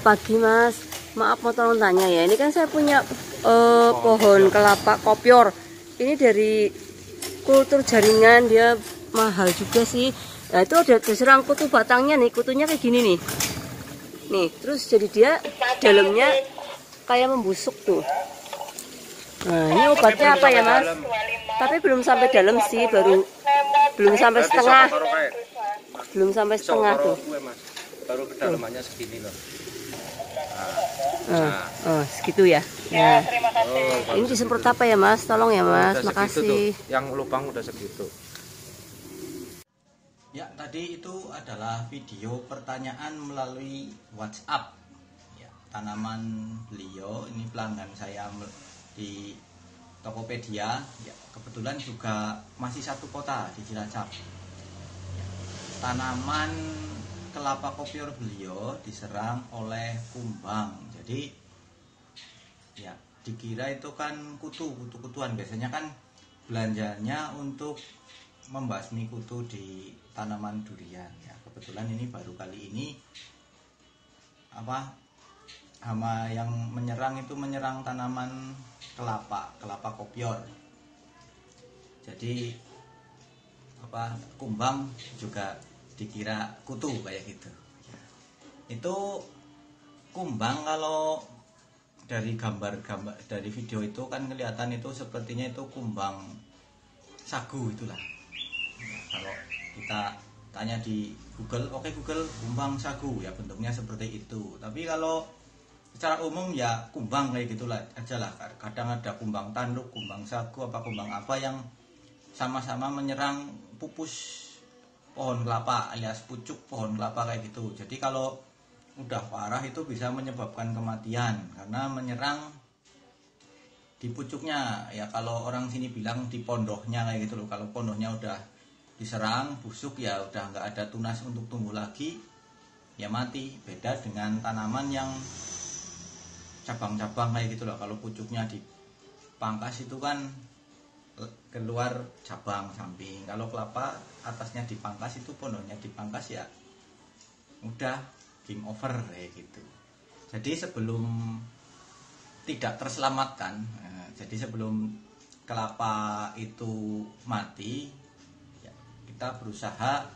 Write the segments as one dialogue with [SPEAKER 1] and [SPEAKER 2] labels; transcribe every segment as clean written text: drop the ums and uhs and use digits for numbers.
[SPEAKER 1] Pagi Mas, maaf mau tolong tanya ya. Ini kan saya punya pohon kelapa kopior. Ini dari kultur jaringan, dia mahal juga sih. Nah itu ada diserang kutu batangnya nih, kutunya kayak gini nih. Nih, terus jadi dia dalamnya kayak membusuk tuh. Nah ini obatnya apa ya Mas? Tapi belum sampai dalam sih, belum sampai setengah. Belum sampai setengah tuh.
[SPEAKER 2] Baru kedalamannya segini loh.
[SPEAKER 1] Segitu ya. Nah, ini disemprot apa ya Mas? Tolong ya Mas, makasih.
[SPEAKER 2] Yang lubang udah segitu.
[SPEAKER 3] Ya, tadi itu adalah video pertanyaan melalui WhatsApp. Ya, tanaman beliau ini pelanggan saya di Tokopedia. Ya, kebetulan juga masih satu kota di Cilacap. Ya, tanaman kelapa kopior beliau diserang oleh kumbang. Jadi ya dikira itu kan kutu-kutuan. Biasanya kan belanjanya untuk membasmi kutu di tanaman durian. Ya, kebetulan ini baru kali ini hama yang menyerang itu menyerang tanaman kelapa kopior. Jadi kumbang juga dikira kutu kayak gitu. Itu kumbang kalau dari gambar dari video itu kan kelihatan itu sepertinya itu kumbang sagu itulah. Kalau kita tanya di Google, oke Google kumbang sagu ya bentuknya seperti itu. Tapi kalau secara umum ya kumbang kayak gitulah aja lah. Kadang ada kumbang tanduk, kumbang sagu, kumbang apa yang sama-sama menyerang pupus pohon kelapa alias pucuk pohon kelapa kayak gitu. Jadi kalau udah parah itu bisa menyebabkan kematian karena menyerang di pucuknya. Ya kalau orang sini bilang di pondohnya kayak gitu loh. Kalau pondohnya udah diserang busuk ya udah nggak ada tunas untuk tumbuh lagi, ya mati. Beda dengan tanaman yang cabang-cabang kayak gitu loh. Kalau pucuknya dipangkas itu kan keluar cabang samping. Kalau kelapa atasnya dipangkas itu pondohnya dipangkas ya udah game over kayak gitu. Jadi sebelum tidak terselamatkan, jadi sebelum kelapa itu mati ya, kita berusaha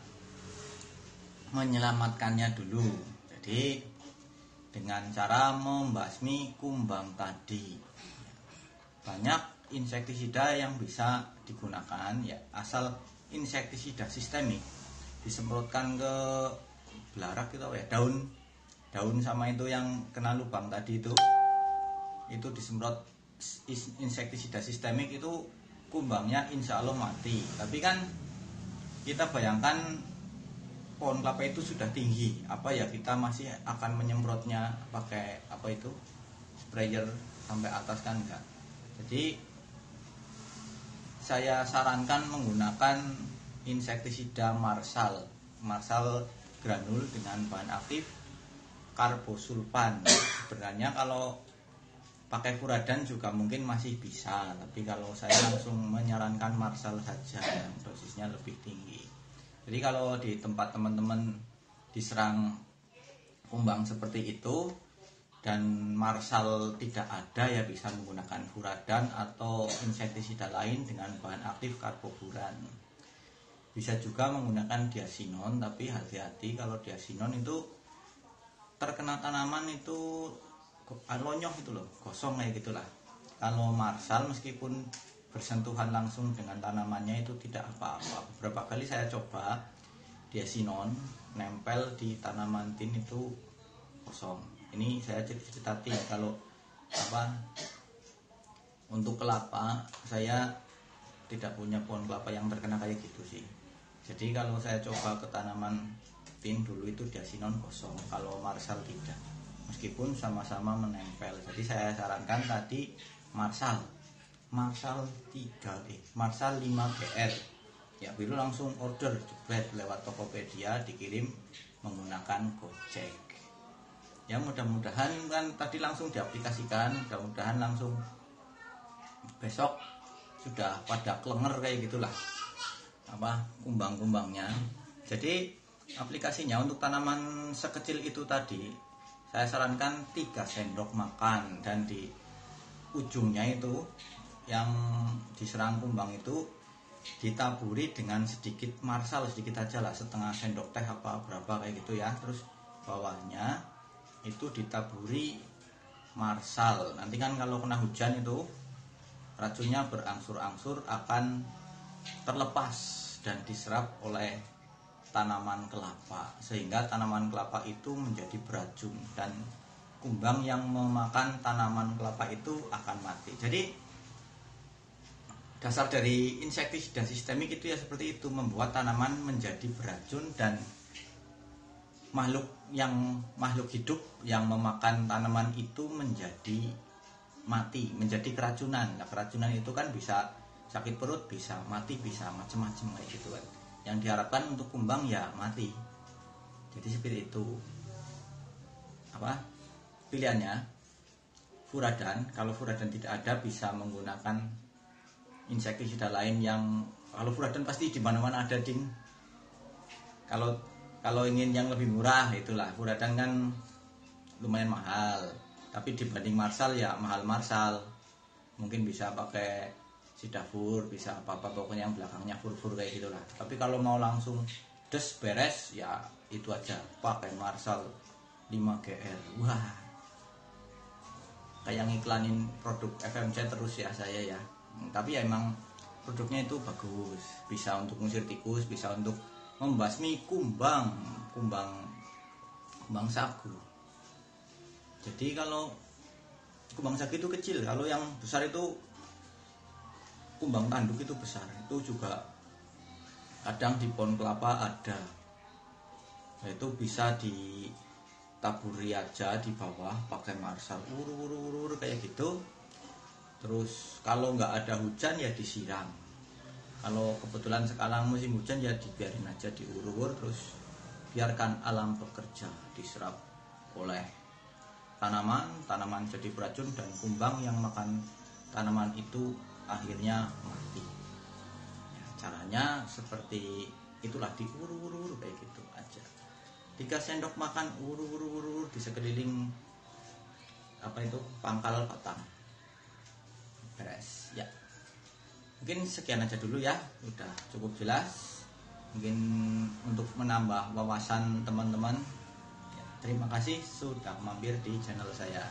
[SPEAKER 3] menyelamatkannya dulu. Jadi dengan cara membasmi kumbang tadi. Banyak insektisida yang bisa digunakan ya, asal insektisida sistemik disemprotkan ke belarak gitu ya, daun sama itu yang kena lubang tadi itu disemprot insektisida sistemik itu kumbangnya insya Allah mati. Tapi kan kita bayangkan pohon kelapa itu sudah tinggi, kita masih akan menyemprotnya pakai sprayer sampai atas kan enggak. Jadi saya sarankan menggunakan insektisida Marsal granul dengan bahan aktif karbosulfan. Sebenarnya kalau pakai furadan juga mungkin masih bisa, tapi kalau saya langsung menyarankan Marsal saja yang dosisnya lebih tinggi. Jadi kalau di tempat teman-teman diserang kumbang seperti itu dan Marsal tidak ada ya bisa menggunakan furadan atau insektisida lain dengan bahan aktif karbofuran. Bisa juga menggunakan diasinon, tapi hati-hati kalau diasinon itu terkena tanaman itu lonyoh itu loh, gosong kayak gitulah. Kalau Marsal meskipun bersentuhan langsung dengan tanamannya itu tidak apa-apa. Beberapa kali saya coba diasinon nempel di tanaman tin itu kosong. Ini saya cerita ya, kalau untuk kelapa saya tidak punya pohon kelapa yang terkena kayak gitu sih. Jadi kalau saya coba ke tanaman tin dulu itu diasinon kosong, kalau Marsal tidak, meskipun sama-sama menempel. Jadi saya sarankan tadi Marsal 5GR ya, biru langsung order jebret lewat Tokopedia, dikirim menggunakan Gojek. Ya mudah-mudahan kan tadi langsung diaplikasikan, mudah-mudahan langsung besok sudah pada klenger kayak gitulah kumbang-kumbangnya. Jadi aplikasinya untuk tanaman sekecil itu tadi, saya sarankan 3 sendok makan, dan di ujungnya itu yang diserang kumbang itu ditaburi dengan sedikit marsal, sedikit aja lah, setengah sendok teh apa berapa kayak gitu ya. Terus bawahnya itu ditaburi marsal. Nanti kan kalau kena hujan itu racunnya berangsur-angsur akan terlepas dan diserap oleh tanaman kelapa, sehingga tanaman kelapa itu menjadi beracun dan kumbang yang memakan tanaman kelapa itu akan mati. Jadi dasar dari insektisida sistemik itu ya seperti itu, membuat tanaman menjadi beracun dan makhluk hidup yang memakan tanaman itu menjadi mati, menjadi keracunan. Nah, keracunan itu kan bisa sakit perut, bisa mati, bisa macam-macam kayak gitu kan. Yang diharapkan untuk kumbang ya mati. Jadi seperti itu. Pilihannya furadan. Kalau furadan tidak ada, bisa menggunakan insektisida lain yang, kalau furadan pasti di mana-mana ada, Din. Kalau ingin yang lebih murah, itulah furadan kan lumayan mahal. Tapi dibanding marsal ya mahal marsal. Mungkin bisa pakai sidafur, bisa apa-apa, pokoknya yang belakangnya fur-fur kayak gitulah. Tapi kalau mau langsung des beres ya itu aja, pakai marsal 5GR. Wah, kayak ngiklanin produk FMC terus ya saya ya. Tapi ya emang produknya itu bagus, bisa untuk ngusir tikus, bisa untuk membasmi kumbang sagu. Jadi kalau kumbang sagu itu kecil, kalau yang besar itu kumbang tanduk itu besar. Itu juga kadang di pohon kelapa ada. Nah, itu bisa ditaburi aja di bawah pakai marsal, urur kayak gitu. Terus kalau nggak ada hujan ya disiram. Kalau kebetulan sekarang musim hujan ya dibiarin aja diurur, terus biarkan alam bekerja, diserap oleh tanaman jadi beracun, dan kumbang yang makan tanaman itu akhirnya mati. Ya, caranya seperti itulah, diurur kayak gitu aja. 3 sendok makan urur di sekeliling pangkal batang. Beres ya. Mungkin sekian aja dulu ya, udah cukup jelas. Mungkin untuk menambah wawasan teman-teman ya, terima kasih sudah mampir di channel saya.